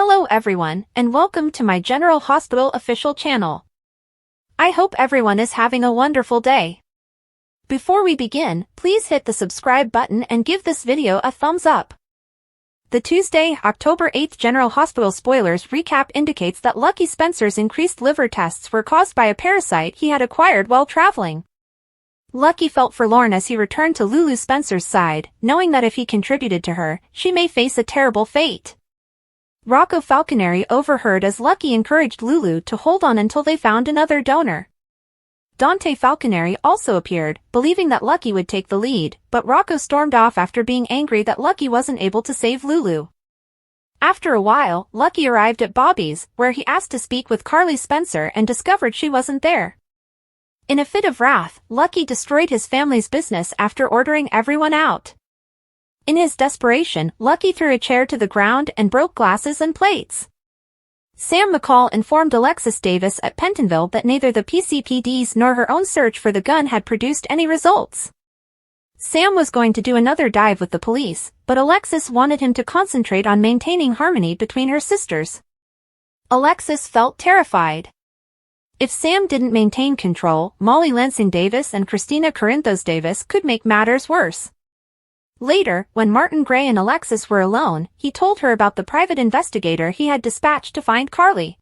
Hello everyone, and welcome to my General Hospital official channel. I hope everyone is having a wonderful day. Before we begin, please hit the subscribe button and give this video a thumbs up. The Tuesday, October 8th General Hospital spoilers recap indicates that Lucky Spencer's increased liver tests were caused by a parasite he had acquired while traveling. Lucky felt forlorn as he returned to Lulu Spencer's side, knowing that if he contributed to her, she may face a terrible fate. Rocco Falconeri overheard as Lucky encouraged Lulu to hold on until they found another donor. Dante Falconeri also appeared, believing that Lucky would take the lead, but Rocco stormed off after being angry that Lucky wasn't able to save Lulu. After a while, Lucky arrived at Bobby's, where he asked to speak with Carly Spencer and discovered she wasn't there. In a fit of wrath, Lucky destroyed his family's business after ordering everyone out. In his desperation, Lucky threw a chair to the ground and broke glasses and plates. Sam McCall informed Alexis Davis at Pentonville that neither the PCPD's nor her own search for the gun had produced any results. Sam was going to do another dive with the police, but Alexis wanted him to concentrate on maintaining harmony between her sisters. Alexis felt terrified. If Sam didn't maintain control, Molly Lansing Davis and Christina Corinthos Davis could make matters worse. Later, when Martin Gray and Alexis were alone, he told her about the private investigator he had dispatched to find Carly.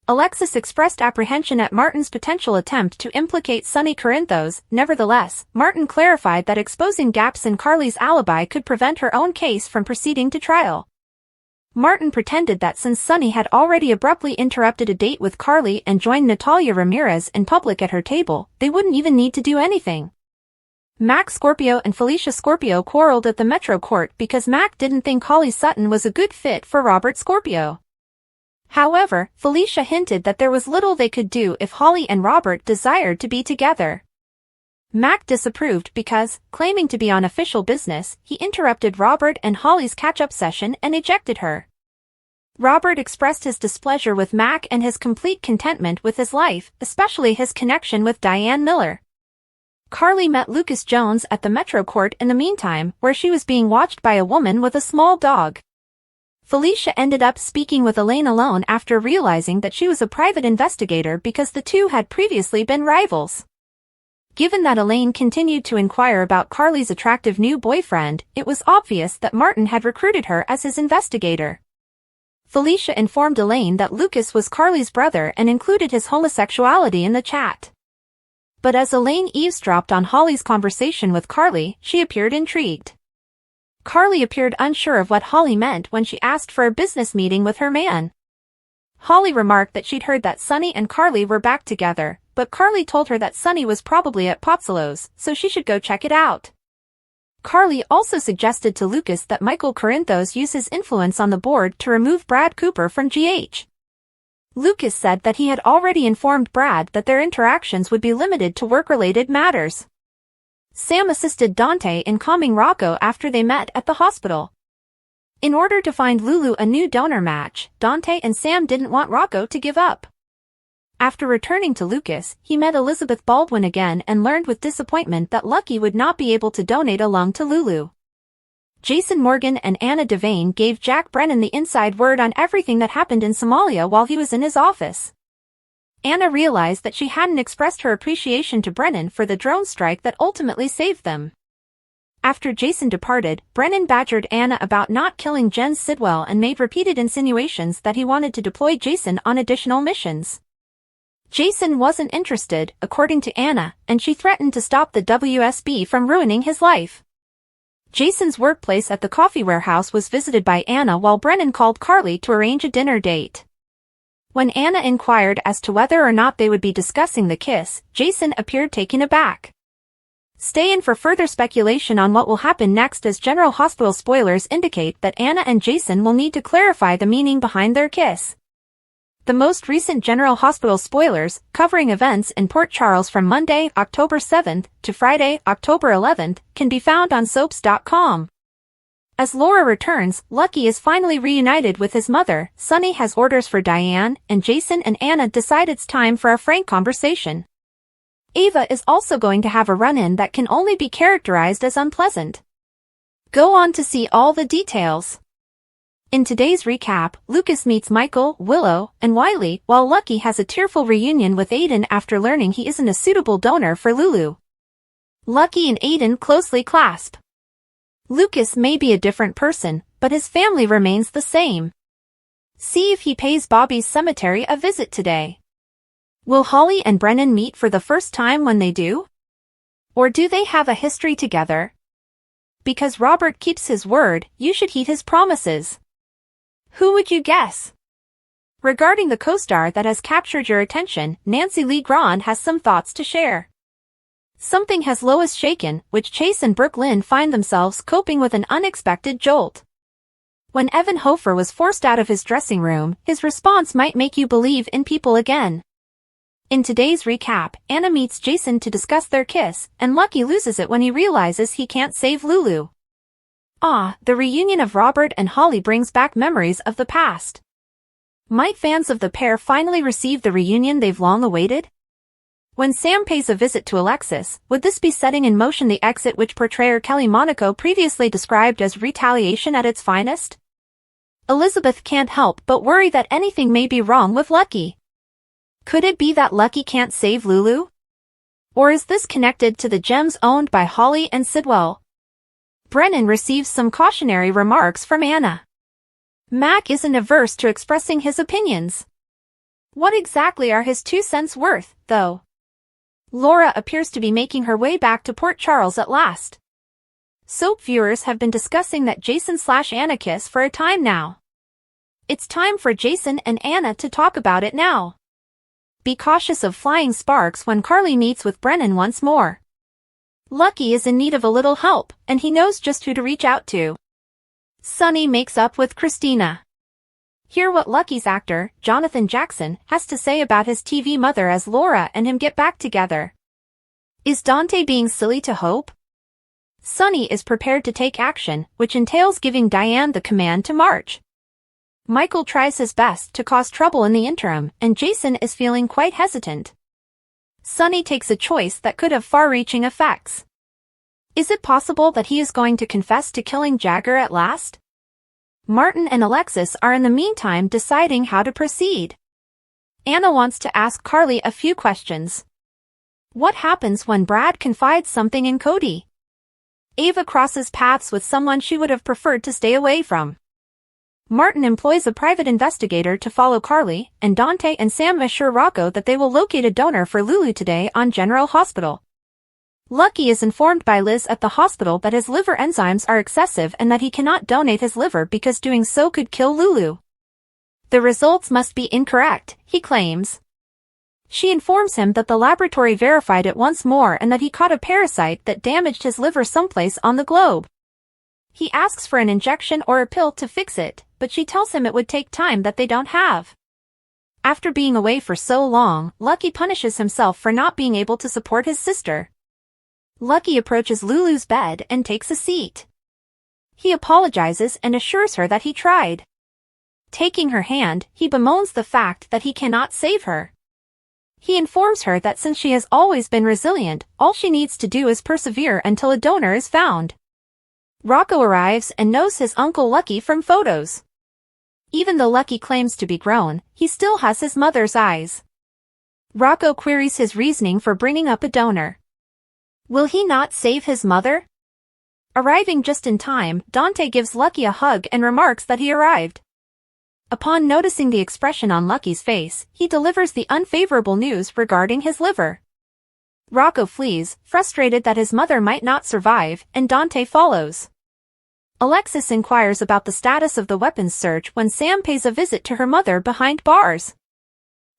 Alexis expressed apprehension at Martin's potential attempt to implicate Sonny Corinthos. Nevertheless, Martin clarified that exposing gaps in Carly's alibi could prevent her own case from proceeding to trial. Martin pretended that since Sonny had already abruptly interrupted a date with Carly and joined Natalia Ramirez in public at her table, they wouldn't even need to do anything. Mac Scorpio and Felicia Scorpio quarreled at the Metro Court because Mac didn't think Holly Sutton was a good fit for Robert Scorpio. However, Felicia hinted that there was little they could do if Holly and Robert desired to be together. Mac disapproved because, claiming to be on official business, he interrupted Robert and Holly's catch-up session and ejected her. Robert expressed his displeasure with Mac and his complete contentment with his life, especially his connection with Diane Miller. Carly met Lucas Jones at the Metro Court in the meantime, where she was being watched by a woman with a small dog. Felicia ended up speaking with Elaine alone after realizing that she was a private investigator because the two had previously been rivals. Given that Elaine continued to inquire about Carly's attractive new boyfriend, it was obvious that Martin had recruited her as his investigator. Felicia informed Elaine that Lucas was Carly's brother and included his homosexuality in the chat. But as Elaine eavesdropped on Holly's conversation with Carly, she appeared intrigued. Carly appeared unsure of what Holly meant when she asked for a business meeting with her man. Holly remarked that she'd heard that Sonny and Carly were back together, but Carly told her that Sonny was probably at Popsolo's, so she should go check it out. Carly also suggested to Lucas that Michael Corinthos use his influence on the board to remove Brad Cooper from GH. Lucas said that he had already informed Brad that their interactions would be limited to work-related matters. Sam assisted Dante in calming Rocco after they met at the hospital. In order to find Lulu a new donor match, Dante and Sam didn't want Rocco to give up. After returning to Lucas, he met Elizabeth Baldwin again and learned with disappointment that Lucky would not be able to donate a lung to Lulu. Jason Morgan and Anna Devane gave Jack Brennan the inside word on everything that happened in Somalia while he was in his office. Anna realized that she hadn't expressed her appreciation to Brennan for the drone strike that ultimately saved them. After Jason departed, Brennan badgered Anna about not killing Jen Sidwell and made repeated insinuations that he wanted to deploy Jason on additional missions. Jason wasn't interested, according to Anna, and she threatened to stop the WSB from ruining his life. Jason's workplace at the coffee warehouse was visited by Anna while Brennan called Carly to arrange a dinner date. When Anna inquired as to whether or not they would be discussing the kiss, Jason appeared taken aback. Stay in for further speculation on what will happen next, as General Hospital spoilers indicate that Anna and Jason will need to clarify the meaning behind their kiss. The most recent General Hospital spoilers, covering events in Port Charles from Monday, October 7th, to Friday, October 11th, can be found on soaps.com. As Laura returns, Lucky is finally reunited with his mother, Sonny has orders for Diane, and Jason and Anna decide it's time for a frank conversation. Ava is also going to have a run-in that can only be characterized as unpleasant. Go on to see all the details. In today's recap, Lucas meets Michael, Willow, and Wiley, while Lucky has a tearful reunion with Aiden after learning he isn't a suitable donor for Lulu. Lucky and Aiden closely clasp. Lucas may be a different person, but his family remains the same. See if he pays Bobby's cemetery a visit today. Will Holly and Brennan meet for the first time when they do? Or do they have a history together? Because Robert keeps his word, you should heed his promises. Who would you guess? Regarding the co-star that has captured your attention, Nancy Lee Grahn has some thoughts to share. Something has Lois shaken, which Chase and Brooke Lynn find themselves coping with an unexpected jolt. When Evan Hofer was forced out of his dressing room, his response might make you believe in people again. In today's recap, Anna meets Jason to discuss their kiss, and Lucky loses it when he realizes he can't save Lulu. The reunion of Robert and Holly brings back memories of the past. Might fans of the pair finally receive the reunion they've long awaited? When Sam pays a visit to Alexis, would this be setting in motion the exit which portrayer Kelly Monaco previously described as retaliation at its finest? Elizabeth can't help but worry that anything may be wrong with Lucky. Could it be that Lucky can't save Lulu? Or is this connected to the gems owned by Holly and Sidwell? Brennan receives some cautionary remarks from Anna. Mac isn't averse to expressing his opinions. What exactly are his 2 cents worth, though? Laura appears to be making her way back to Port Charles at last. Soap viewers have been discussing that Jason/Anna kiss for a time now. It's time for Jason and Anna to talk about it now. Be cautious of flying sparks when Carly meets with Brennan once more. Lucky is in need of a little help, and he knows just who to reach out to. Sonny makes up with Christina. Hear what Lucky's actor, Jonathan Jackson, has to say about his TV mother as Laura and him get back together. Is Dante being silly to hope? Sonny is prepared to take action, which entails giving Diane the command to march. Michael tries his best to cause trouble in the interim, and Jason is feeling quite hesitant. Sonny takes a choice that could have far-reaching effects. Is it possible that he is going to confess to killing Jagger at last? Martin and Alexis are in the meantime deciding how to proceed. Anna wants to ask Carly a few questions. What happens when Brad confides something in Cody? Ava crosses paths with someone she would have preferred to stay away from. Martin employs a private investigator to follow Carly, and Dante and Sam assure Rocco that they will locate a donor for Lulu today on General Hospital. Lucky is informed by Liz at the hospital that his liver enzymes are excessive and that he cannot donate his liver because doing so could kill Lulu. The results must be incorrect, he claims. She informs him that the laboratory verified it once more and that he caught a parasite that damaged his liver someplace on the globe. He asks for an injection or a pill to fix it, but she tells him it would take time that they don't have. After being away for so long, Lucky punishes himself for not being able to support his sister. Lucky approaches Lulu's bed and takes a seat. He apologizes and assures her that he tried. Taking her hand, he bemoans the fact that he cannot save her. He informs her that since she has always been resilient, all she needs to do is persevere until a donor is found. Rocco arrives and knows his Uncle Lucky from photos. Even though Lucky claims to be grown, he still has his mother's eyes. Rocco queries his reasoning for bringing up a donor. Will he not save his mother? Arriving just in time, Dante gives Lucky a hug and remarks that he arrived. Upon noticing the expression on Lucky's face, he delivers the unfavorable news regarding his liver. Rocco flees, frustrated that his mother might not survive, and Dante follows. Alexis inquires about the status of the weapons search when Sam pays a visit to her mother behind bars.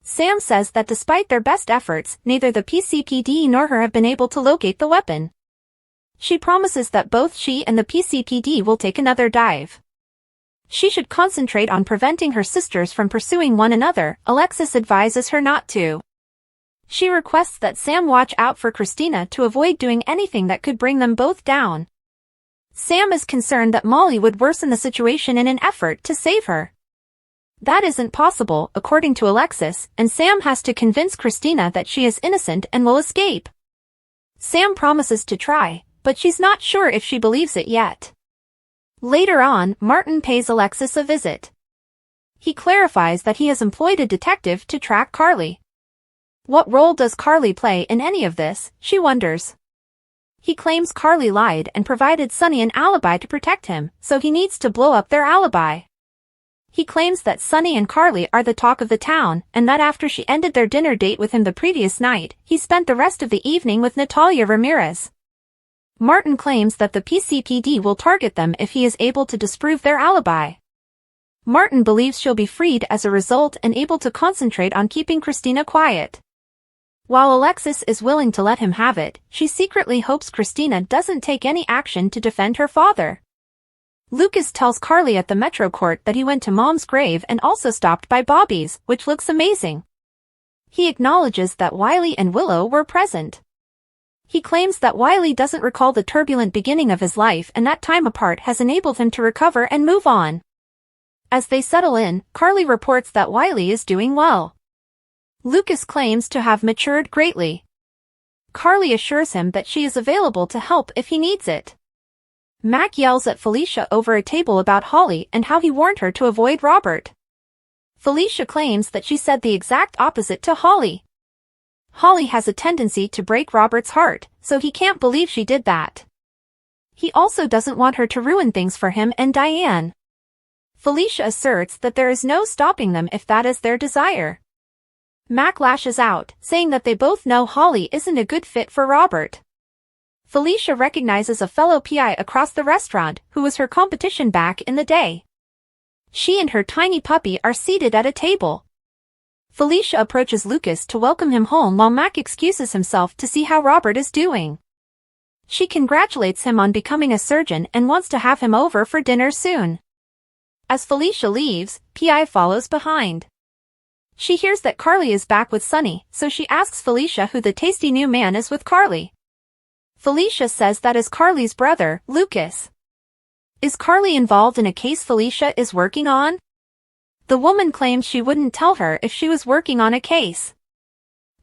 Sam says that despite their best efforts, neither the PCPD nor her have been able to locate the weapon. She promises that both she and the PCPD will take another dive. She should concentrate on preventing her sisters from pursuing one another. Alexis advises her not to. She requests that Sam watch out for Christina to avoid doing anything that could bring them both down. Sam is concerned that Molly would worsen the situation in an effort to save her. That isn't possible, according to Alexis, and Sam has to convince Christina that she is innocent and will escape. Sam promises to try, but she's not sure if she believes it yet. Later on, Martin pays Alexis a visit. He clarifies that he has employed a detective to track Carly. What role does Carly play in any of this, she wonders. He claims Carly lied and provided Sonny an alibi to protect him, so he needs to blow up their alibi. He claims that Sonny and Carly are the talk of the town, and that after she ended their dinner date with him the previous night, he spent the rest of the evening with Natalia Ramirez. Martin claims that the PCPD will target them if he is able to disprove their alibi. Martin believes she'll be freed as a result and able to concentrate on keeping Christina quiet. While Alexis is willing to let him have it, she secretly hopes Christina doesn't take any action to defend her father. Lucas tells Carly at the Metro Court that he went to Mom's grave and also stopped by Bobby's, which looks amazing. He acknowledges that Wiley and Willow were present. He claims that Wiley doesn't recall the turbulent beginning of his life and that time apart has enabled him to recover and move on. As they settle in, Carly reports that Wiley is doing well. Lucas claims to have matured greatly. Carly assures him that she is available to help if he needs it. Mac yells at Felicia over a table about Holly and how he warned her to avoid Robert. Felicia claims that she said the exact opposite to Holly. Holly has a tendency to break Robert's heart, so he can't believe she did that. He also doesn't want her to ruin things for him and Diane. Felicia asserts that there is no stopping them if that is their desire. Mac lashes out, saying that they both know Holly isn't a good fit for Robert. Felicia recognizes a fellow PI across the restaurant who was her competition back in the day. She and her tiny puppy are seated at a table. Felicia approaches Lucas to welcome him home while Mac excuses himself to see how Robert is doing. She congratulates him on becoming a surgeon and wants to have him over for dinner soon. As Felicia leaves, PI follows behind. She hears that Carly is back with Sonny, so she asks Felicia who the tasty new man is with Carly. Felicia says that is Carly's brother, Lucas. Is Carly involved in a case Felicia is working on? The woman claims she wouldn't tell her if she was working on a case.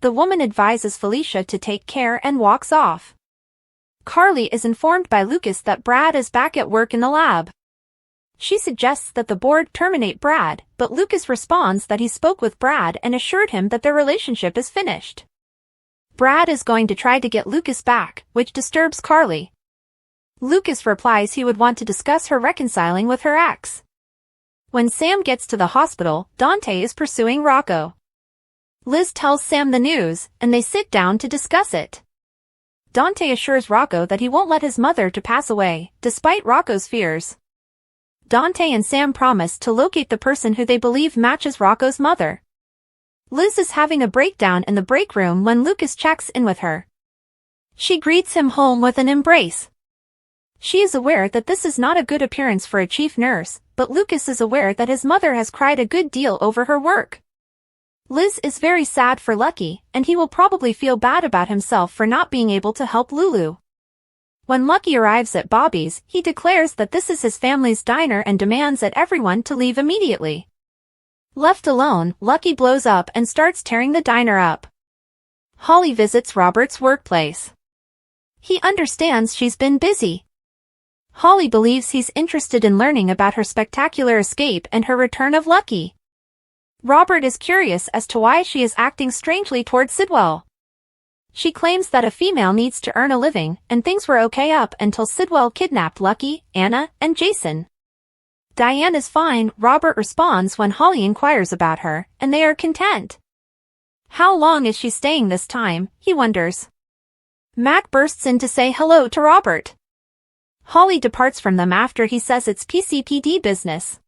The woman advises Felicia to take care and walks off. Carly is informed by Lucas that Brad is back at work in the lab. She suggests that the board terminate Brad, but Lucas responds that he spoke with Brad and assured him that their relationship is finished. Brad is going to try to get Lucas back, which disturbs Carly. Lucas replies he would want to discuss her reconciling with her ex. When Sam gets to the hospital, Dante is pursuing Rocco. Liz tells Sam the news, and they sit down to discuss it. Dante assures Rocco that he won't let his mother to pass away, despite Rocco's fears. Dante and Sam promise to locate the person who they believe matches Rocco's mother. Liz is having a breakdown in the break room when Lucas checks in with her. She greets him home with an embrace. She is aware that this is not a good appearance for a chief nurse, but Lucas is aware that his mother has cried a good deal over her work. Liz is very sad for Lucky, and he will probably feel bad about himself for not being able to help Lulu. When Lucky arrives at Bobby's, he declares that this is his family's diner and demands at everyone to leave immediately. Left alone, Lucky blows up and starts tearing the diner up. Holly visits Robert's workplace. He understands she's been busy. Holly believes he's interested in learning about her spectacular escape and her return of Lucky. Robert is curious as to why she is acting strangely toward Sidwell. She claims that a female needs to earn a living, and things were okay up until Sidwell kidnapped Lucky, Anna, and Jason. Diane is fine, Robert responds when Holly inquires about her, and they are content. How long is she staying this time, he wonders. Mac bursts in to say hello to Robert. Holly departs from them after he says it's PCPD business.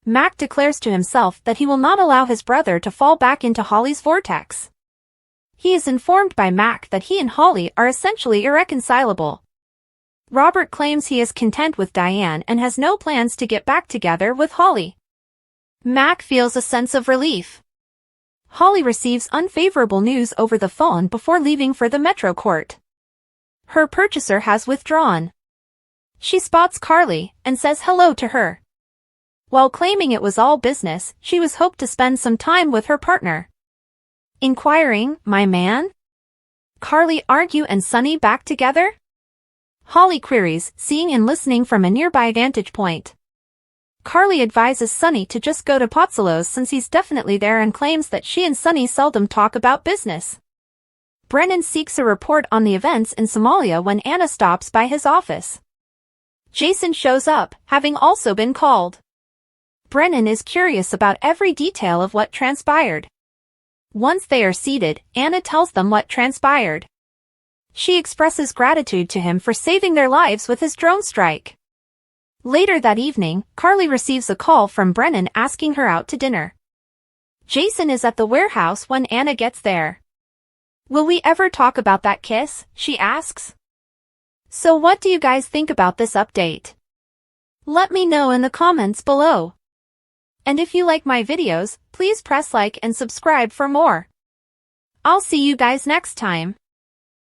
Mac declares to himself that he will not allow his brother to fall back into Holly's vortex. He is informed by Mac that he and Holly are essentially irreconcilable. Robert claims he is content with Diane and has no plans to get back together with Holly. Mac feels a sense of relief. Holly receives unfavorable news over the phone before leaving for the Metro Court. Her purchaser has withdrawn. She spots Carly and says hello to her. While claiming it was all business, she was hoped to spend some time with her partner. Inquiring, my man? Carly, aren't you and Sonny back together? Holly queries, seeing and listening from a nearby vantage point. Carly advises Sunny to just go to Pozzolo's since he's definitely there and claims that she and Sunny seldom talk about business. Brennan seeks a report on the events in Somalia when Anna stops by his office. Jason shows up, having also been called. Brennan is curious about every detail of what transpired. Once they are seated, Anna tells them what transpired. She expresses gratitude to him for saving their lives with his drone strike. Later that evening, Carly receives a call from Brennan asking her out to dinner. Jason is at the warehouse when Anna gets there. "Will we ever talk about that kiss?" she asks. So what do you guys think about this update? Let me know in the comments below. And if you like my videos, please press like and subscribe for more. I'll see you guys next time.